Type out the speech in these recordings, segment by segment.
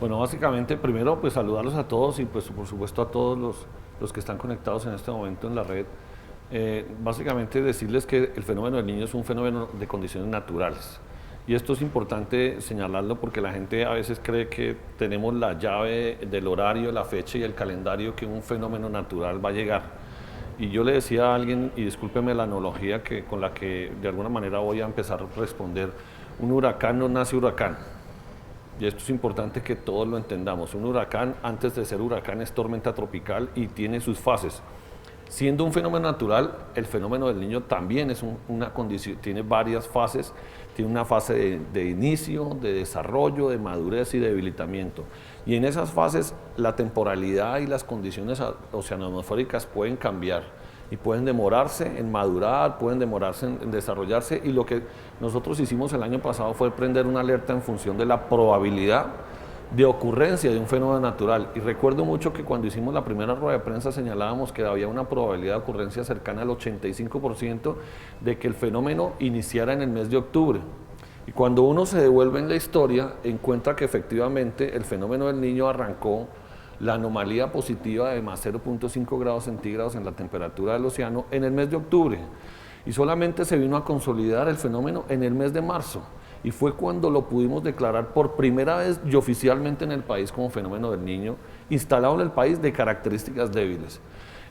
Bueno, básicamente, primero, pues saludarlos a todos y, pues, por supuesto, a todos los que están conectados en este momento en la red. Básicamente, decirles que el fenómeno del niño es un fenómeno de condiciones naturales. Y esto es importante señalarlo porque la gente a veces cree que tenemos la llave del horario, la fecha y el calendario que un fenómeno natural va a llegar. Y yo le decía a alguien, y discúlpeme la analogía con la que de alguna manera voy a empezar a responder, un huracán no nace huracán. Y esto es importante que todos lo entendamos. Un huracán, antes de ser huracán, es tormenta tropical y tiene sus fases. Siendo un fenómeno natural, el fenómeno del niño también es una condición, tiene varias fases, tiene una fase de inicio, de desarrollo, de madurez y de debilitamiento. Y en esas fases la temporalidad y las condiciones oceanoatmosféricas pueden cambiar y pueden demorarse en madurar, pueden demorarse en desarrollarse, y lo que nosotros hicimos el año pasado fue prender una alerta en función de la probabilidad de ocurrencia de un fenómeno natural. Y recuerdo mucho que cuando hicimos la primera rueda de prensa señalábamos que había una probabilidad de ocurrencia cercana al 85% de que el fenómeno iniciara en el mes de octubre. Y cuando uno se devuelve en la historia, encuentra que efectivamente el fenómeno del niño arrancó la anomalía positiva de más 0.5 grados centígrados en la temperatura del océano en el mes de octubre. Y solamente se vino a consolidar el fenómeno en el mes de marzo. Y fue cuando lo pudimos declarar por primera vez y oficialmente en el país como fenómeno del niño, instalado en el país de características débiles.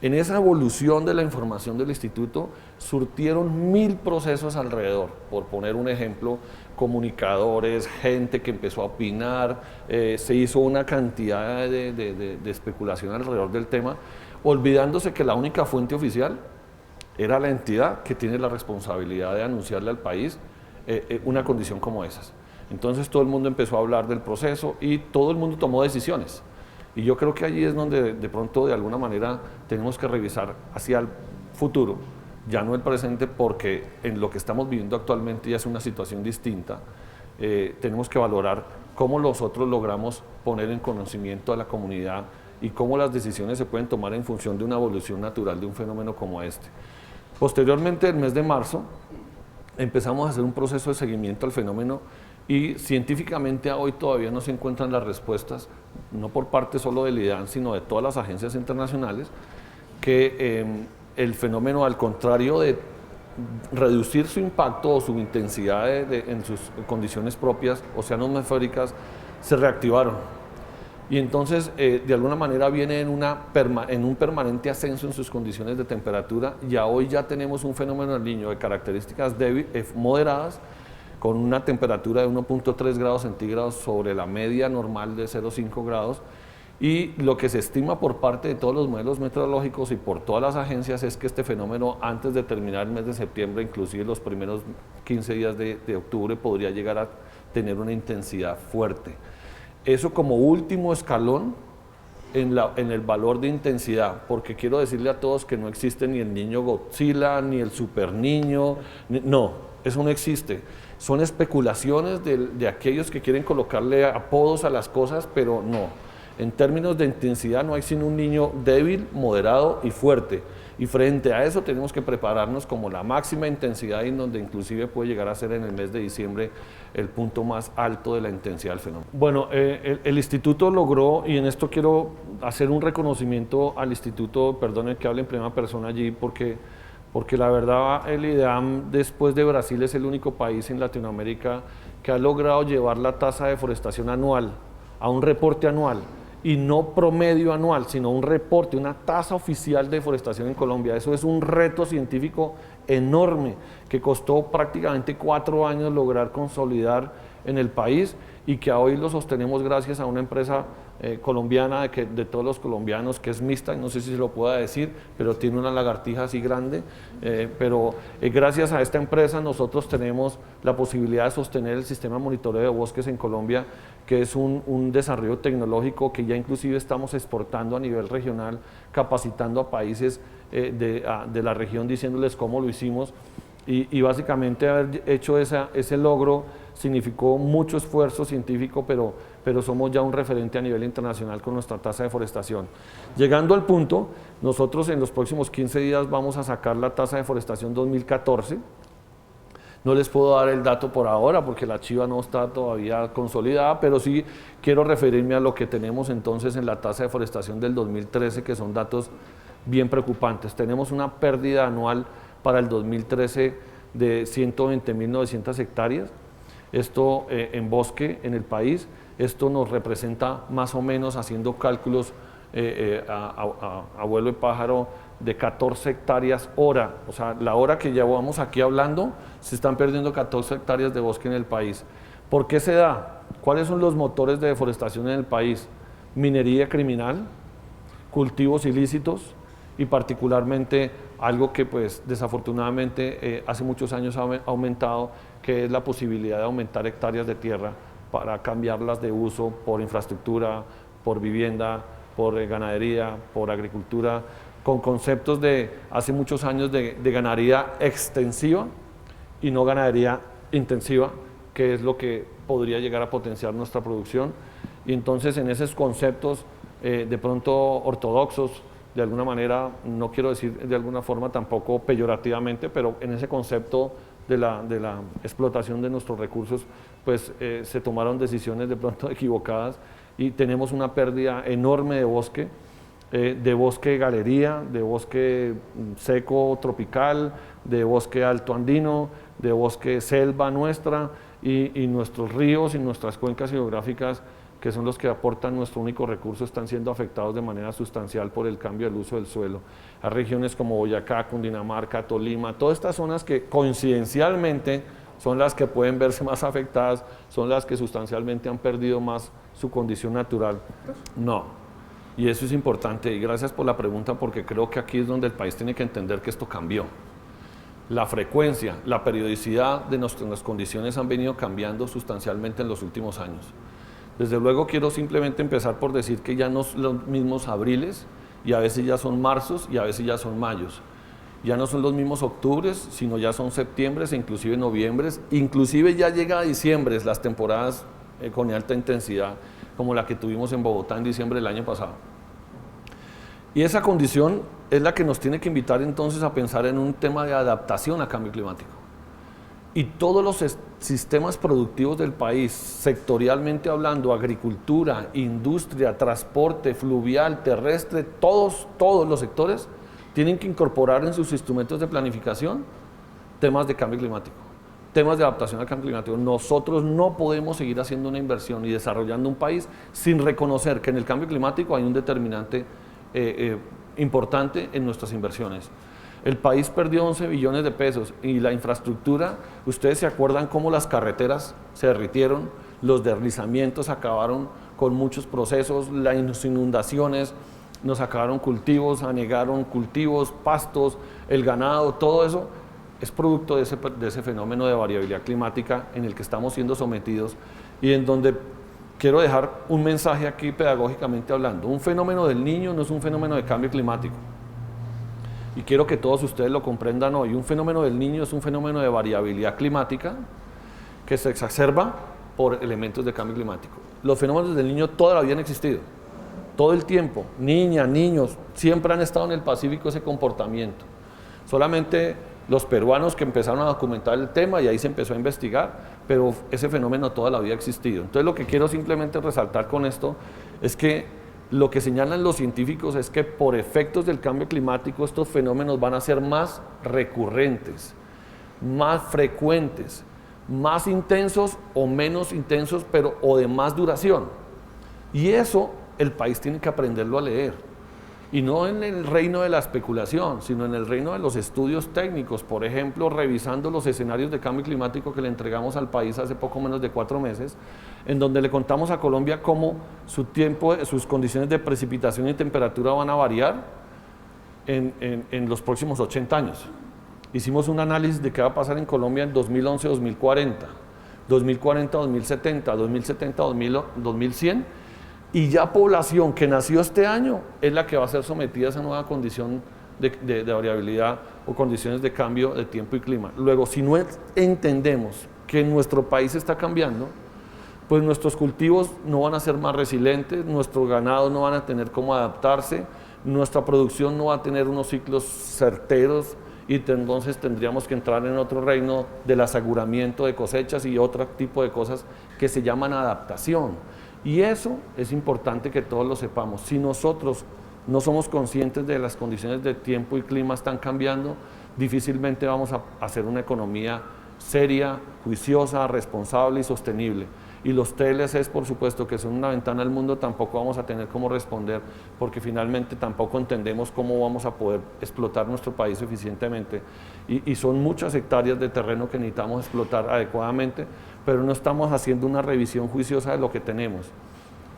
En esa evolución de la información del instituto surtieron 1000 procesos alrededor, por poner un ejemplo, comunicadores, gente que empezó a opinar, se hizo una cantidad de especulación alrededor del tema, olvidándose que la única fuente oficial era la entidad que tiene la responsabilidad de anunciarle al país una condición como esas. Entonces todo el mundo empezó a hablar del proceso y todo el mundo tomó decisiones. Y yo creo que allí es donde de pronto de alguna manera tenemos que revisar hacia el futuro, ya no el presente, porque en lo que estamos viviendo actualmente ya es una situación distinta. Tenemos que valorar cómo nosotros logramos poner en conocimiento a la comunidad y cómo las decisiones se pueden tomar en función de una evolución natural de un fenómeno como este. Posteriormente, el mes de marzo, empezamos a hacer un proceso de seguimiento al fenómeno y científicamente hoy todavía no se encuentran las respuestas, no por parte solo del IDAN, sino de todas las agencias internacionales, que el fenómeno, al contrario de reducir su impacto o su intensidad en sus condiciones propias oceanoatmosféricas, se reactivaron. Y entonces, de alguna manera, viene en un permanente ascenso en sus condiciones de temperatura. Ya hoy ya tenemos un fenómeno del niño de características moderadas, con una temperatura de 1.3 grados centígrados sobre la media normal de 0.5 grados. Y lo que se estima por parte de todos los modelos meteorológicos y por todas las agencias es que este fenómeno, antes de terminar el mes de septiembre, inclusive los primeros 15 días de octubre, podría llegar a tener una intensidad fuerte. Eso como último escalón en el valor de intensidad, porque quiero decirle a todos que no existe ni el niño Godzilla, ni el super niño, no, eso no existe. Son especulaciones de aquellos que quieren colocarle apodos a las cosas, pero no. En términos de intensidad no hay sino un niño débil, moderado y fuerte. Y frente a eso tenemos que prepararnos como la máxima intensidad, y donde inclusive puede llegar a ser en el mes de diciembre el punto más alto de la intensidad del fenómeno. Bueno, el instituto logró, y en esto quiero hacer un reconocimiento al instituto, perdonen que hable en primera persona allí, porque la verdad el IDEAM, después de Brasil, es el único país en Latinoamérica que ha logrado llevar la tasa de deforestación anual a un reporte anual, y no promedio anual, sino un reporte, una tasa oficial de deforestación en Colombia. Eso es un reto científico enorme que costó prácticamente 4 años lograr consolidar en el país, y que hoy lo sostenemos gracias a una empresa colombiana de todos los colombianos, que es mixta, no sé si se lo pueda decir, pero tiene una lagartija así grande, pero gracias a esta empresa nosotros tenemos la posibilidad de sostener el sistema de monitoreo de bosques en Colombia, que es un desarrollo tecnológico que ya inclusive estamos exportando a nivel regional, capacitando a países de la región, diciéndoles cómo lo hicimos. Y básicamente haber hecho ese logro significó mucho esfuerzo científico, pero somos ya un referente a nivel internacional con nuestra tasa de deforestación. Llegando al punto, nosotros en los próximos 15 días vamos a sacar la tasa de deforestación 2014, No les puedo dar el dato por ahora porque la chiva no está todavía consolidada, pero sí quiero referirme a lo que tenemos entonces en la tasa de deforestación del 2013, que son datos bien preocupantes. Tenemos una pérdida anual para el 2013 de 120.900 hectáreas. Esto en bosque en el país, esto nos representa más o menos, haciendo cálculos a vuelo de pájaro, de 14 hectáreas hora. O sea, la hora que llevamos aquí hablando, se están perdiendo 14 hectáreas de bosque en el país. ¿Por qué se da? ¿Cuáles son los motores de deforestación en el país? Minería criminal, cultivos ilícitos y particularmente algo que pues desafortunadamente hace muchos años ha aumentado, que es la posibilidad de aumentar hectáreas de tierra para cambiarlas de uso por infraestructura, por vivienda, por ganadería, por agricultura, con conceptos de hace muchos años de ganadería extensiva y no ganadería intensiva, que es lo que podría llegar a potenciar nuestra producción. Y entonces en esos conceptos de pronto ortodoxos, de alguna manera, no quiero decir de alguna forma tampoco peyorativamente, pero en ese concepto de la explotación de nuestros recursos, pues se tomaron decisiones de pronto equivocadas y tenemos una pérdida enorme de bosque galería, de bosque seco tropical, de bosque alto andino, de bosque selva nuestra y nuestros ríos y nuestras cuencas hidrográficas, que son los que aportan nuestro único recurso, están siendo afectados de manera sustancial por el cambio del uso del suelo. A regiones como Boyacá, Cundinamarca, Tolima, todas estas zonas que coincidencialmente son las que pueden verse más afectadas, son las que sustancialmente han perdido más su condición natural. No. Y eso es importante, y gracias por la pregunta, porque creo que aquí es donde el país tiene que entender que esto cambió. La frecuencia, la periodicidad de nuestras condiciones han venido cambiando sustancialmente en los últimos años. Desde luego quiero simplemente empezar por decir que ya no son los mismos abriles, y a veces ya son marzos, y a veces ya son mayos. Ya no son los mismos octubres, sino ya son septiembres e inclusive noviembres, inclusive ya llega a diciembre, las temporadas con alta intensidad, como la que tuvimos en Bogotá en diciembre del año pasado. Y esa condición es la que nos tiene que invitar entonces a pensar en un tema de adaptación al cambio climático. Y todos los sistemas productivos del país, sectorialmente hablando, agricultura, industria, transporte, fluvial, terrestre, todos los sectores tienen que incorporar en sus instrumentos de planificación temas de cambio climático, temas de adaptación al cambio climático. Nosotros no podemos seguir haciendo una inversión y desarrollando un país sin reconocer que en el cambio climático hay un determinante importante en nuestras inversiones. El país perdió 11 billones de pesos y la infraestructura, ustedes se acuerdan cómo las carreteras se derritieron, los deslizamientos acabaron con muchos procesos, las inundaciones nos acabaron cultivos, anegaron cultivos, pastos, el ganado, todo eso es producto de ese fenómeno de variabilidad climática en el que estamos siendo sometidos y en donde quiero dejar un mensaje aquí pedagógicamente hablando. Un fenómeno del Niño no es un fenómeno de cambio climático. Y quiero que todos ustedes lo comprendan hoy. Un fenómeno del Niño es un fenómeno de variabilidad climática que se exacerba por elementos de cambio climático. Los fenómenos del Niño toda la vida han existido. Todo el tiempo, niñas, niños, siempre han estado en el Pacífico ese comportamiento. Solamente los peruanos que empezaron a documentar el tema y ahí se empezó a investigar, pero ese fenómeno toda la vida ha existido. Entonces lo que quiero simplemente resaltar con esto es que lo que señalan los científicos es que por efectos del cambio climático estos fenómenos van a ser más recurrentes, más frecuentes, más intensos o menos intensos, pero o de más duración. Y eso el país tiene que aprenderlo a leer. Y no en el reino de la especulación, sino en el reino de los estudios técnicos. Por ejemplo, revisando los escenarios de cambio climático que le entregamos al país hace poco menos de 4 meses, en donde le contamos a Colombia cómo sus condiciones de precipitación y temperatura van a variar en los próximos 80 años. Hicimos un análisis de qué va a pasar en Colombia en 2011-2040, 2040-2070, 2070-2100, y ya población que nació este año es la que va a ser sometida a esa nueva condición de variabilidad o condiciones de cambio de tiempo y clima. Luego, si no entendemos que nuestro país está cambiando, pues nuestros cultivos no van a ser más resilientes, nuestros ganados no van a tener cómo adaptarse, nuestra producción no va a tener unos ciclos certeros entonces tendríamos que entrar en otro reino del aseguramiento de cosechas y otro tipo de cosas que se llaman adaptación. Y eso es importante que todos lo sepamos. Si nosotros no somos conscientes de las condiciones de tiempo y clima están cambiando, difícilmente vamos a hacer una economía seria, juiciosa, responsable y sostenible. Y los TLCs, por supuesto, que son una ventana al mundo, tampoco vamos a tener cómo responder, porque finalmente tampoco entendemos cómo vamos a poder explotar nuestro país eficientemente. Y son muchas hectáreas de terreno que necesitamos explotar adecuadamente, pero no estamos haciendo una revisión juiciosa de lo que tenemos.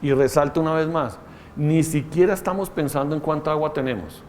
Y resalto una vez más, ni siquiera estamos pensando en cuánta agua tenemos.